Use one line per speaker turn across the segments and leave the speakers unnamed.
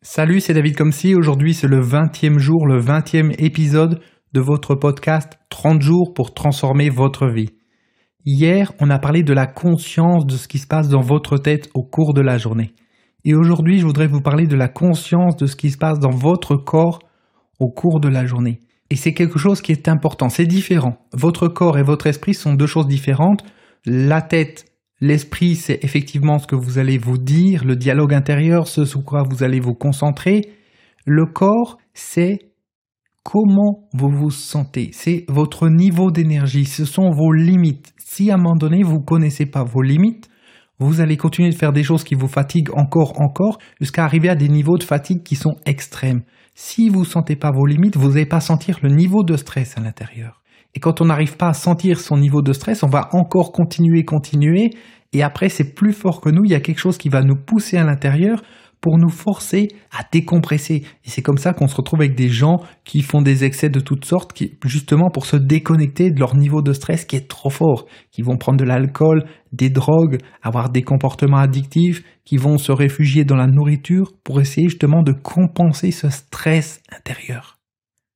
Salut, c'est David Comsi. Aujourd'hui, c'est le 20e jour, le 20e épisode de votre podcast 30 jours pour transformer votre vie. Hier, on a parlé de la conscience de ce qui se passe dans votre tête au cours de la journée. Et aujourd'hui, je voudrais vous parler de la conscience de ce qui se passe dans votre corps au cours de la journée. Et c'est quelque chose qui est important, c'est différent. Votre corps et votre esprit sont deux choses différentes. La tête, l'esprit, c'est effectivement ce que vous allez vous dire, le dialogue intérieur, ce sur quoi vous allez vous concentrer. Le corps, c'est comment vous vous sentez, c'est votre niveau d'énergie, ce sont vos limites. Si à un moment donné, vous ne connaissez pas vos limites, vous allez continuer de faire des choses qui vous fatiguent encore, jusqu'à arriver à des niveaux de fatigue qui sont extrêmes. Si vous ne sentez pas vos limites, vous n'allez pas sentir le niveau de stress à l'intérieur. Et quand on n'arrive pas à sentir son niveau de stress, on va encore continuer, et après c'est plus fort que nous, il y a quelque chose qui va nous pousser à l'intérieur pour nous forcer à décompresser. Et c'est comme ça qu'on se retrouve avec des gens qui font des excès de toutes sortes, justement pour se déconnecter de leur niveau de stress qui est trop fort, qui vont prendre de l'alcool, des drogues, avoir des comportements addictifs, qui vont se réfugier dans la nourriture pour essayer justement de compenser ce stress intérieur.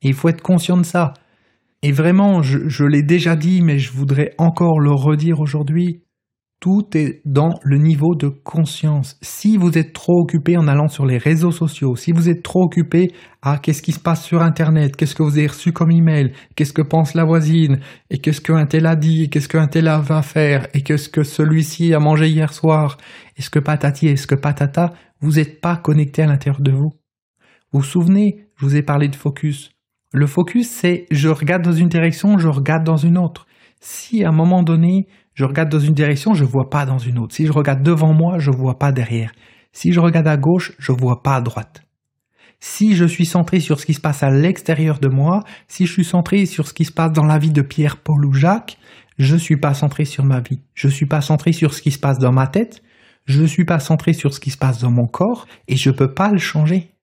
Et il faut être conscient de ça. Et vraiment, je l'ai déjà dit, mais je voudrais encore le redire aujourd'hui, tout est dans le niveau de conscience. Si vous êtes trop occupé en allant sur les réseaux sociaux, si vous êtes trop occupé à qu'est-ce qui se passe sur Internet, qu'est-ce que vous avez reçu comme email, qu'est-ce que pense la voisine, et qu'est-ce qu'un tel a dit, et qu'est-ce qu'un tel va faire, et qu'est-ce que celui-ci a mangé hier soir, est-ce que patati, est-ce que patata, vous n'êtes pas connecté à l'intérieur de vous. Vous vous souvenez, je vous ai parlé de focus. Le focus, c'est je regarde dans une direction, je regarde dans une autre. Si à un moment donné, je regarde dans une direction, je ne vois pas dans une autre. Si je regarde devant moi, je ne vois pas derrière. Si je regarde à gauche, je ne vois pas à droite. Si je suis centré sur ce qui se passe à l'extérieur de moi, si je suis centré sur ce qui se passe dans la vie de Pierre, Paul ou Jacques, je ne suis pas centré sur ma vie. Je ne suis pas centré sur ce qui se passe dans ma tête. Je ne suis pas centré sur ce qui se passe dans mon corps et je ne peux pas le changer.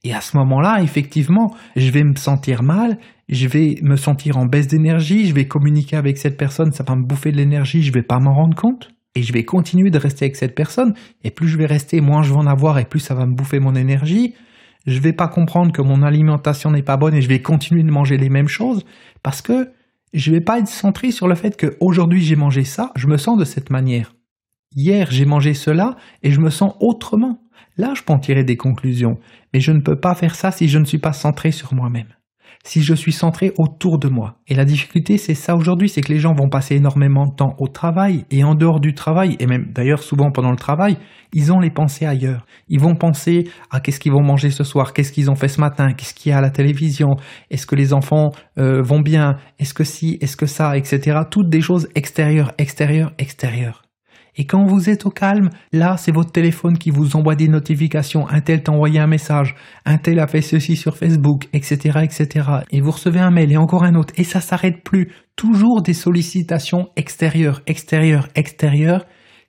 Et à ce moment-là, effectivement, je vais me sentir mal, je vais me sentir en baisse d'énergie, je vais communiquer avec cette personne, ça va me bouffer de l'énergie, je ne vais pas m'en rendre compte. Et je vais continuer de rester avec cette personne, et plus je vais rester, moins je vais en avoir, et plus ça va me bouffer mon énergie. Je ne vais pas comprendre que mon alimentation n'est pas bonne, et je vais continuer de manger les mêmes choses, parce que je ne vais pas être centré sur le fait qu'aujourd'hui j'ai mangé ça, je me sens de cette manière. Hier j'ai mangé cela, et je me sens autrement. Là, je peux en tirer des conclusions, mais je ne peux pas faire ça si je ne suis pas centré sur moi-même, si je suis centré autour de moi. Et la difficulté, c'est ça aujourd'hui, c'est que les gens vont passer énormément de temps au travail et en dehors du travail, et même d'ailleurs souvent pendant le travail, ils ont les pensées ailleurs. Ils vont penser à qu'est-ce qu'ils vont manger ce soir, qu'est-ce qu'ils ont fait ce matin, qu'est-ce qu'il y a à la télévision, est-ce que les enfants vont bien, est-ce que ci, est-ce que ça, etc. Toutes des choses extérieures. Et quand vous êtes au calme, là, c'est votre téléphone qui vous envoie des notifications. Un tel t'a envoyé un message, un tel a fait ceci sur Facebook, etc., etc. Et vous recevez un mail et encore un autre. Et ça s'arrête plus. Toujours des sollicitations extérieures,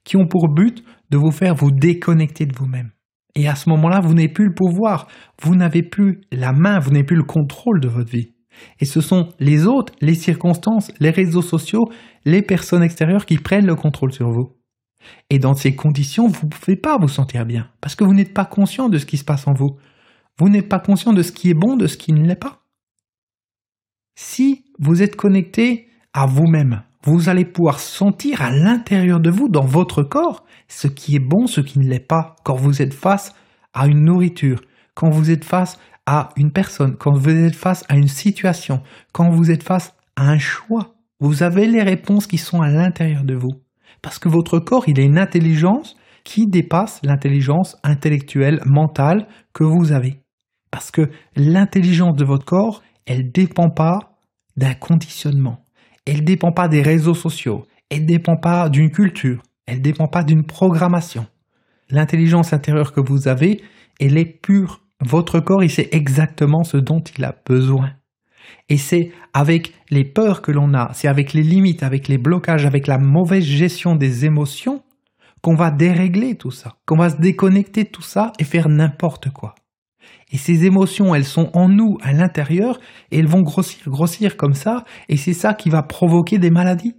qui ont pour but de vous faire vous déconnecter de vous-même. Et à ce moment-là, vous n'avez plus le pouvoir. Vous n'avez plus la main, vous n'avez plus le contrôle de votre vie. Et ce sont les autres, les circonstances, les réseaux sociaux, les personnes extérieures qui prennent le contrôle sur vous. Et dans ces conditions, vous ne pouvez pas vous sentir bien, parce que vous n'êtes pas conscient de ce qui se passe en vous. Vous n'êtes pas conscient de ce qui est bon, de ce qui ne l'est pas. Si vous êtes connecté à vous-même, vous allez pouvoir sentir à l'intérieur de vous, dans votre corps, ce qui est bon, ce qui ne l'est pas. Quand vous êtes face à une nourriture, quand vous êtes face à une personne, quand vous êtes face à une situation, quand vous êtes face à un choix, vous avez les réponses qui sont à l'intérieur de vous. Parce que votre corps, il a une intelligence qui dépasse l'intelligence intellectuelle, mentale que vous avez. Parce que l'intelligence de votre corps, elle ne dépend pas d'un conditionnement. Elle ne dépend pas des réseaux sociaux. Elle ne dépend pas d'une culture. Elle ne dépend pas d'une programmation. L'intelligence intérieure que vous avez, elle est pure. Votre corps, il sait exactement ce dont il a besoin. Et c'est avec les peurs que l'on a, c'est avec les limites, avec les blocages, avec la mauvaise gestion des émotions qu'on va dérégler tout ça, qu'on va se déconnecter de tout ça et faire n'importe quoi. Et ces émotions, elles sont en nous, à l'intérieur, et elles vont grossir comme ça, et c'est ça qui va provoquer des maladies.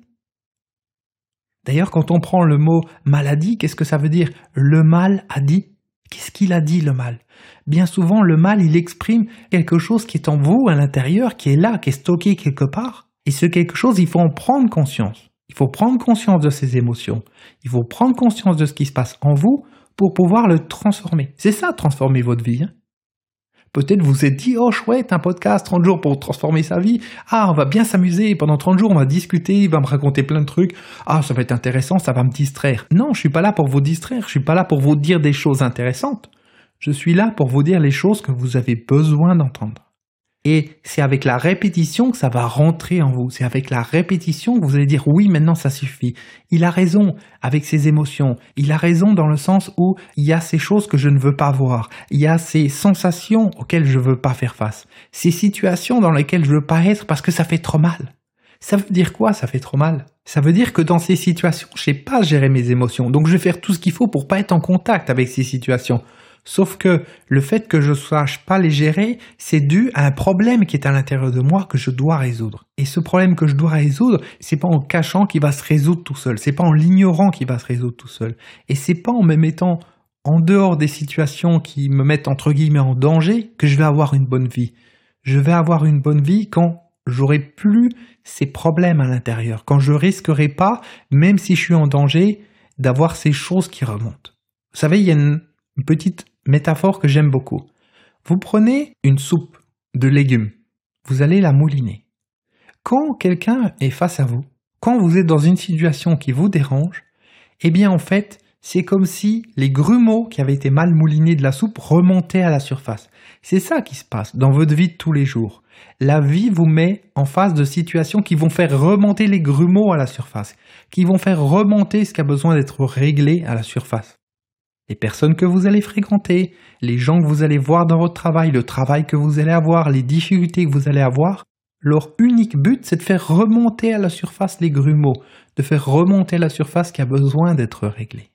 D'ailleurs, quand on prend le mot maladie, qu'est-ce que ça veut dire? Le mal a dit. Qu'est-ce qu'il a dit le mal? Bien souvent, le mal, il exprime quelque chose qui est en vous, à l'intérieur, qui est là, qui est stocké quelque part. Et ce quelque chose, il faut en prendre conscience. Il faut prendre conscience de ses émotions. Il faut prendre conscience de ce qui se passe en vous pour pouvoir le transformer. C'est ça, transformer votre vie. Peut-être vous vous êtes dit, oh chouette, un podcast 30 jours pour transformer sa vie. Ah, on va bien s'amuser, pendant 30 jours on va discuter, il va me raconter plein de trucs. Ah, ça va être intéressant, ça va me distraire. Non, je suis pas là pour vous distraire, je suis pas là pour vous dire des choses intéressantes. Je suis là pour vous dire les choses que vous avez besoin d'entendre. Et c'est avec la répétition que ça va rentrer en vous. C'est avec la répétition que vous allez dire oui, maintenant ça suffit. Il a raison avec ses émotions. Il a raison dans le sens où il y a ces choses que je ne veux pas voir. Il y a ces sensations auxquelles je ne veux pas faire face. Ces situations dans lesquelles je ne veux pas être parce que ça fait trop mal. Ça veut dire quoi, ça fait trop mal? Ça veut dire que dans ces situations, je ne sais pas gérer mes émotions. Donc je vais faire tout ce qu'il faut pour pas être en contact avec ces situations. Sauf que le fait que je ne sache pas les gérer, c'est dû à un problème qui est à l'intérieur de moi que je dois résoudre. Et ce problème que je dois résoudre, c'est pas en cachant qu'il va se résoudre tout seul. C'est pas en l'ignorant qu'il va se résoudre tout seul. Et c'est pas en me mettant en dehors des situations qui me mettent entre guillemets en danger que je vais avoir une bonne vie. Je vais avoir une bonne vie quand j'aurai plus ces problèmes à l'intérieur. Quand je risquerai pas, même si je suis en danger, d'avoir ces choses qui remontent. Vous savez, il y a une petite métaphore que j'aime beaucoup. Vous prenez une soupe de légumes, vous allez la mouliner. Quand quelqu'un est face à vous, quand vous êtes dans une situation qui vous dérange, eh bien en fait, c'est comme si les grumeaux qui avaient été mal moulinés de la soupe remontaient à la surface. C'est ça qui se passe dans votre vie de tous les jours. La vie vous met en face de situations qui vont faire remonter les grumeaux à la surface, qui vont faire remonter ce qui a besoin d'être réglé à la surface. Les personnes que vous allez fréquenter, les gens que vous allez voir dans votre travail, le travail que vous allez avoir, les difficultés que vous allez avoir, leur unique but, c'est de faire remonter à la surface les grumeaux, de faire remonter à la surface qui a besoin d'être réglée.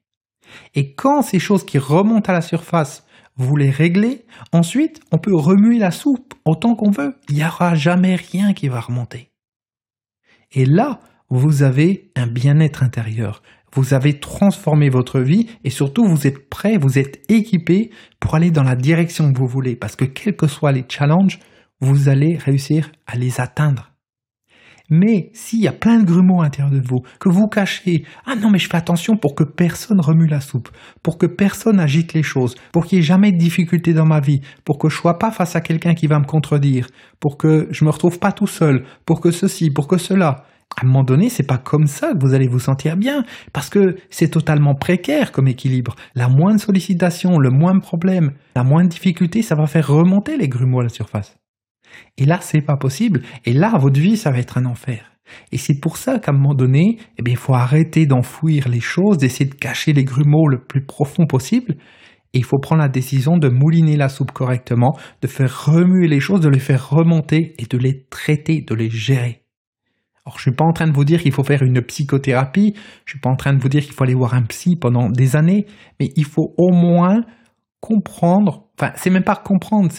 Et quand ces choses qui remontent à la surface, vous les réglez, ensuite, on peut remuer la soupe autant qu'on veut. Il n'y aura jamais rien qui va remonter. Et là, vous avez un bien-être intérieur. Vous avez transformé votre vie et surtout vous êtes prêt, vous êtes équipé pour aller dans la direction que vous voulez parce que quels que soient les challenges, vous allez réussir à les atteindre. Mais s'il y a plein de grumeaux à l'intérieur de vous, que vous cachez, ah non mais je fais attention pour que personne remue la soupe, pour que personne agite les choses, pour qu'il n'y ait jamais de difficultés dans ma vie, pour que je ne sois pas face à quelqu'un qui va me contredire, pour que je ne me retrouve pas tout seul, pour que ceci, pour que cela. À un moment donné, c'est pas comme ça que vous allez vous sentir bien, parce que c'est totalement précaire comme équilibre. La moindre sollicitation, le moindre problème, la moindre difficulté, ça va faire remonter les grumeaux à la surface. Et là, c'est pas possible. Et là, votre vie, ça va être un enfer. Et c'est pour ça qu'à un moment donné, il faut arrêter d'enfouir les choses, d'essayer de cacher les grumeaux le plus profond possible. Et il faut prendre la décision de mouliner la soupe correctement, de faire remuer les choses, de les faire remonter et de les traiter, de les gérer. Alors, je suis pas en train de vous dire qu'il faut faire une psychothérapie, je suis pas en train de vous dire qu'il faut aller voir un psy pendant des années, mais il faut au moins comprendre, enfin, c'est même pas comprendre,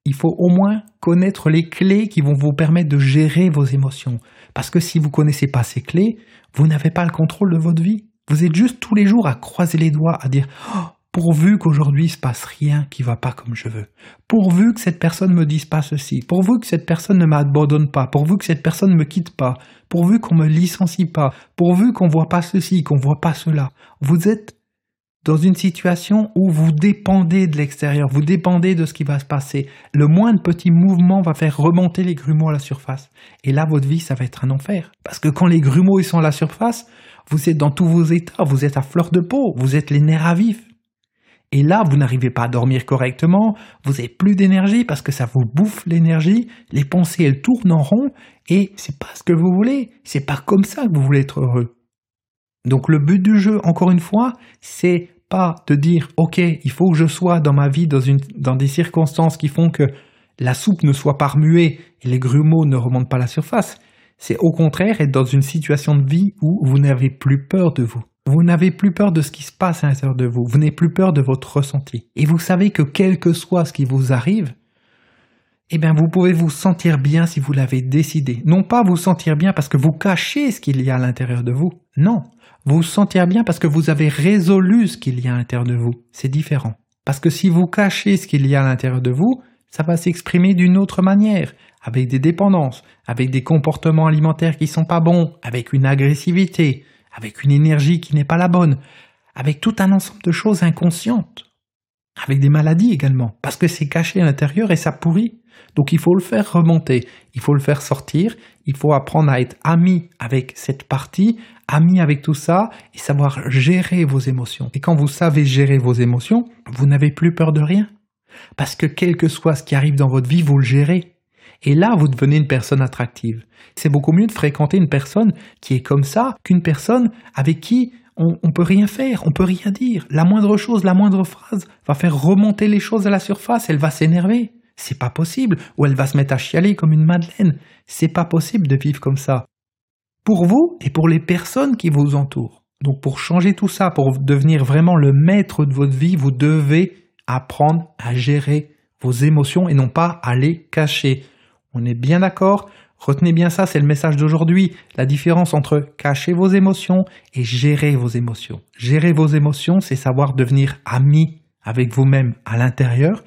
il faut au moins connaître les clés qui vont vous permettre de gérer vos émotions. Parce que si vous connaissez pas ces clés, vous n'avez pas le contrôle de votre vie. Vous êtes juste tous les jours à croiser les doigts, à dire oh, pourvu qu'aujourd'hui il se passe rien qui va pas comme je veux. Pourvu que cette personne me dise pas ceci. Pourvu que cette personne ne m'abandonne pas. Pourvu que cette personne ne me quitte pas. Pourvu qu'on me licencie pas. Pourvu qu'on voit pas ceci, qu'on voit pas cela. Vous êtes dans une situation où vous dépendez de l'extérieur. Vous dépendez de ce qui va se passer. Le moindre petit mouvement va faire remonter les grumeaux à la surface. Et là, votre vie, ça va être un enfer. Parce que quand les grumeaux ils sont à la surface, vous êtes dans tous vos états. Vous êtes à fleur de peau. Vous êtes les nerfs à vif. Et là, vous n'arrivez pas à dormir correctement, vous n'avez plus d'énergie parce que ça vous bouffe l'énergie, les pensées elles tournent en rond et c'est pas ce que vous voulez, c'est pas comme ça que vous voulez être heureux. Donc le but du jeu, encore une fois, c'est pas de dire ok, il faut que je sois dans ma vie dans des circonstances qui font que la soupe ne soit pas remuée et les grumeaux ne remontent pas à la surface. C'est au contraire être dans une situation de vie où vous n'avez plus peur de vous. Vous n'avez plus peur de ce qui se passe à l'intérieur de vous. Vous n'avez plus peur de votre ressenti. Et vous savez que quel que soit ce qui vous arrive, vous pouvez vous sentir bien si vous l'avez décidé. Non pas vous sentir bien parce que vous cachez ce qu'il y a à l'intérieur de vous. Non. Vous vous sentir bien parce que vous avez résolu ce qu'il y a à l'intérieur de vous. C'est différent. Parce que si vous cachez ce qu'il y a à l'intérieur de vous, ça va s'exprimer d'une autre manière, avec des dépendances, avec des comportements alimentaires qui sont pas bons, avec une agressivité, avec une énergie qui n'est pas la bonne, avec tout un ensemble de choses inconscientes, avec des maladies également, parce que c'est caché à l'intérieur et ça pourrit. Donc il faut le faire remonter, il faut le faire sortir, il faut apprendre à être ami avec cette partie, ami avec tout ça et savoir gérer vos émotions. Et quand vous savez gérer vos émotions, vous n'avez plus peur de rien. Parce que quel que soit ce qui arrive dans votre vie, vous le gérez. Et là, vous devenez une personne attractive. C'est beaucoup mieux de fréquenter une personne qui est comme ça qu'une personne avec qui on peut rien faire, on peut rien dire. La moindre chose, la moindre phrase va faire remonter les choses à la surface, elle va s'énerver. C'est pas possible. Ou elle va se mettre à chialer comme une madeleine. C'est pas possible de vivre comme ça. Pour vous et pour les personnes qui vous entourent. Donc pour changer tout ça, pour devenir vraiment le maître de votre vie, vous devez apprendre à gérer vos émotions et non pas à les cacher. On est bien d'accord? Retenez bien ça, c'est le message d'aujourd'hui. La différence entre cacher vos émotions et gérer vos émotions. Gérer vos émotions, c'est savoir devenir ami avec vous-même à l'intérieur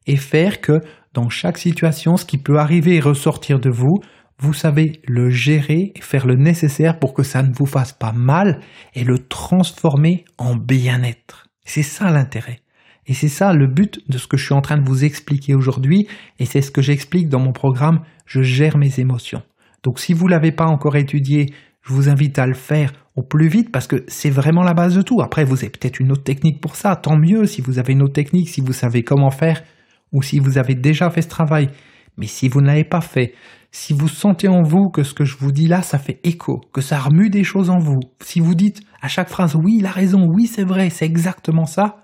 et faire que dans chaque situation, ce qui peut arriver et ressortir de vous, vous savez le gérer et faire le nécessaire pour que ça ne vous fasse pas mal et le transformer en bien-être. C'est ça l'intérêt. Et c'est ça le but de ce que je suis en train de vous expliquer aujourd'hui et c'est ce que j'explique dans mon programme « Je gère mes émotions ». Donc si vous ne l'avez pas encore étudié, je vous invite à le faire au plus vite parce que c'est vraiment la base de tout. Après, vous avez peut-être une autre technique pour ça, tant mieux si vous avez une autre technique, si vous savez comment faire ou si vous avez déjà fait ce travail. Mais si vous ne l'avez pas fait, si vous sentez en vous que ce que je vous dis là, ça fait écho, que ça remue des choses en vous, si vous dites à chaque phrase « oui, il a raison, oui, c'est vrai, c'est exactement ça »,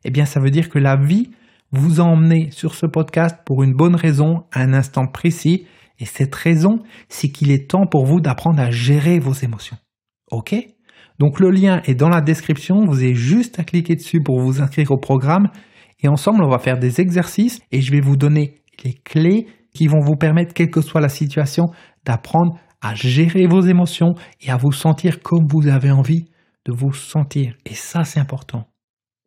eh bien ça veut dire que la vie vous a emmené sur ce podcast pour une bonne raison, à un instant précis, et cette raison, c'est qu'il est temps pour vous d'apprendre à gérer vos émotions. Ok? Donc le lien est dans la description, vous avez juste à cliquer dessus pour vous inscrire au programme, et ensemble on va faire des exercices, et je vais vous donner les clés qui vont vous permettre, quelle que soit la situation, d'apprendre à gérer vos émotions et à vous sentir comme vous avez envie de vous sentir. Et ça, c'est important.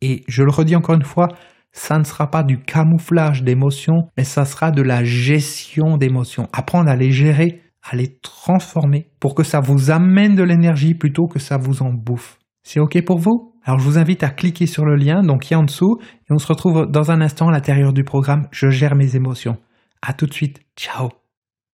Et je le redis encore une fois, ça ne sera pas du camouflage d'émotions, mais ça sera de la gestion d'émotions. Apprendre à les gérer, à les transformer pour que ça vous amène de l'énergie plutôt que ça vous en bouffe. C'est OK pour vous? Alors je vous invite à cliquer sur le lien, donc qui est en dessous, et on se retrouve dans un instant à l'intérieur du programme « Je gère mes émotions ». À tout de suite, ciao.